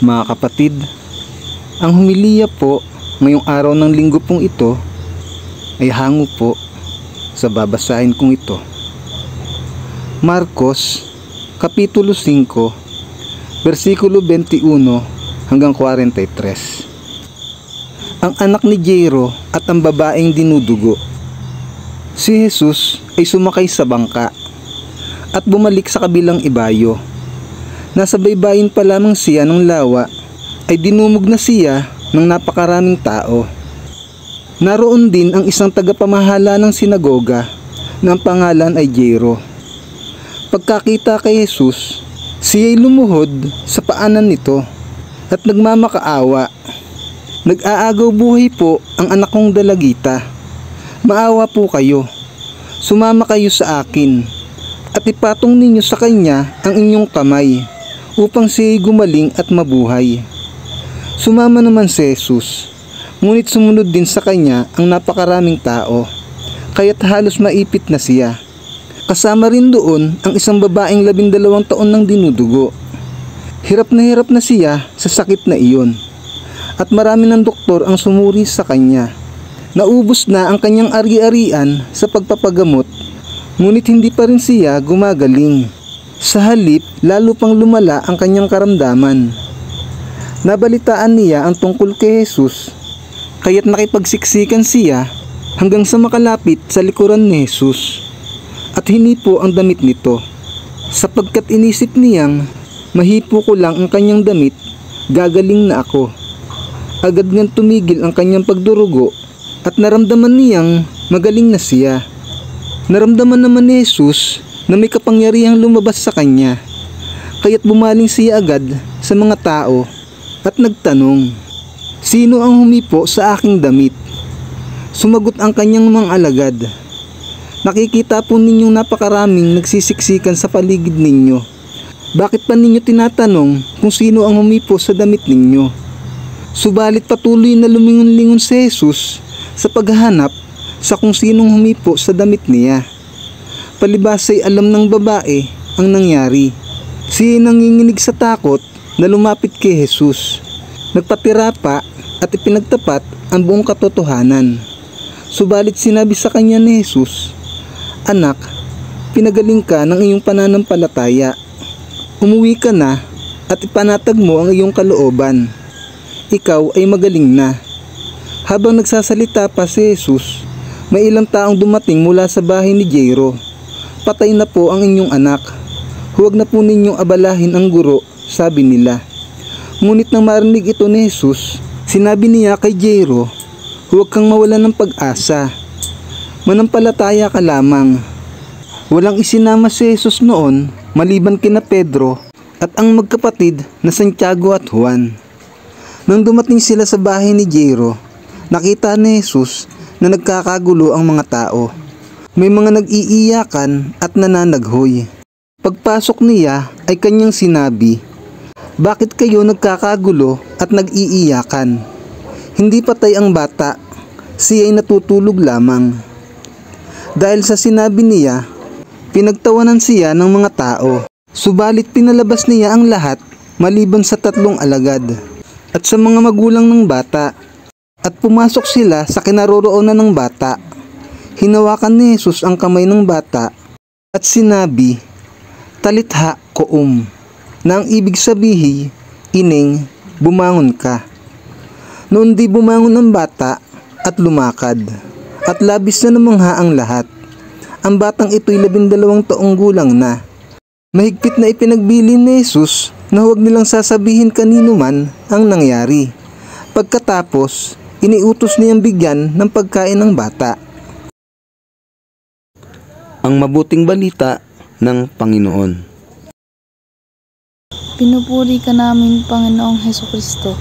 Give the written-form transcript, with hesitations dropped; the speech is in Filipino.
Mga kapatid, ang humiliya po ngayong araw ng linggo pong ito ay hango po sa babasahin kong ito. Marcos, Kapitulo 5, versikulo 21 hanggang 43. Ang anak ni Jairo at ang babaeng dinudugo. Si Jesus ay sumakay sa bangka at bumalik sa kabilang ibayo. Nasa baybayin pa lamang siya ng lawa ay dinumog na siya ng napakaraming tao. Naroon din ang isang tagapamahala ng sinagoga na ang pangalan ay Jairo. Pagkakita kay Jesus, siya'y lumuhod sa paanan nito at nagmamakaawa. Nag-aagaw buhay po ang anak kong dalagita. Maawa po kayo. Sumama kayo sa akin at ipatong ninyo sa kanya ang inyong kamay upang siya'y gumaling at mabuhay. Sumama naman si Jesus, ngunit sumunod din sa kanya ang napakaraming tao, kaya't halos maipit na siya. Kasama rin doon ang isang babaeng 12 taon nang dinudugo. Hirap na siya sa sakit na iyon, at marami ng doktor ang sumuri sa kanya. Naubos na ang kanyang ari-arian sa pagpapagamot, ngunit hindi pa rin siya gumagaling. Sa halip, lalo pang lumala ang kanyang karamdaman. Nabalitaan niya ang tungkol kay Jesus, kaya't nakipagsiksikan siya hanggang sa makalapit sa likuran ni Jesus at hinipo ang damit nito, sapagkat inisip niyang mahipo ko lang ang kanyang damit, gagaling na ako. Agad ngang tumigil ang kanyang pagdurugo at naramdaman niyang magaling na siya. Naramdaman naman ni Jesus na may kapangyarihang lumabas sa kanya, kaya't bumaling siya agad sa mga tao at nagtanong, "Sino ang humipo sa aking damit?" Sumagot ang kanyang mga alagad, "Nakikita po ninyong napakaraming nagsisiksikan sa paligid ninyo. Bakit pa ninyo tinatanong kung sino ang humipo sa damit ninyo?" Subalit patuloy na lumingon-lingon si Jesus sa paghahanap sa kung sinong humipo sa damit niya. Palibas ay alam ng babae ang nangyari. Siya nanginginig sa takot na lumapit kay Jesus. Nagpatira pa at ipinagtapat ang buong katotohanan. Subalit sinabi sa kanya ni Jesus, "Anak, pinagaling ka ng iyong pananampalataya. Umuwi ka na at ipanatag mo ang iyong kalooban. Ikaw ay magaling na." Habang nagsasalita pa si Jesus, may ilang taong dumating mula sa bahay ni Jairo. "Patay na po ang inyong anak. Huwag na po ninyong abalahin ang guro," sabi nila. Ngunit nang marinig ito ni Jesus, sinabi niya kay Jairo, "Huwag kang mawalan ng pag-asa. Manampalataya ka lamang." Walang isinama si Jesus noon maliban kina Pedro at ang magkapatid na Santiago at Juan. Nang dumating sila sa bahay ni Jairo, nakita ni Jesus na nagkakagulo ang mga tao. May mga nag-iiyakan at nananaghoy. Pagpasok niya ay kanyang sinabi, "Bakit kayo nagkakagulo at nag-iiyakan? Hindi patay ang bata, siya ay natutulog lamang." Dahil sa sinabi niya, pinagtawanan siya ng mga tao. Subalit pinalabas niya ang lahat maliban sa 3 alagad at sa mga magulang ng bata, at pumasok sila sa kinaroroonan ng bata. Hinawakan ni Jesus ang kamay ng bata at sinabi, "Talitha koum," na ang ibig sabihin, "Ining, bumangon ka." Noon di bumangon ang bata at lumakad, at labis na namangha ang lahat. Ang batang ito'y 12 taong gulang na. Mahigpit na ipinagbili ni Jesus na huwag nilang sasabihin kanino man ang nangyari. Pagkatapos, iniutos niyang bigyan ng pagkain ng bata. Ang mabuting balita ng Panginoon. Pinupuri ka namin, Panginoong Hesukristo.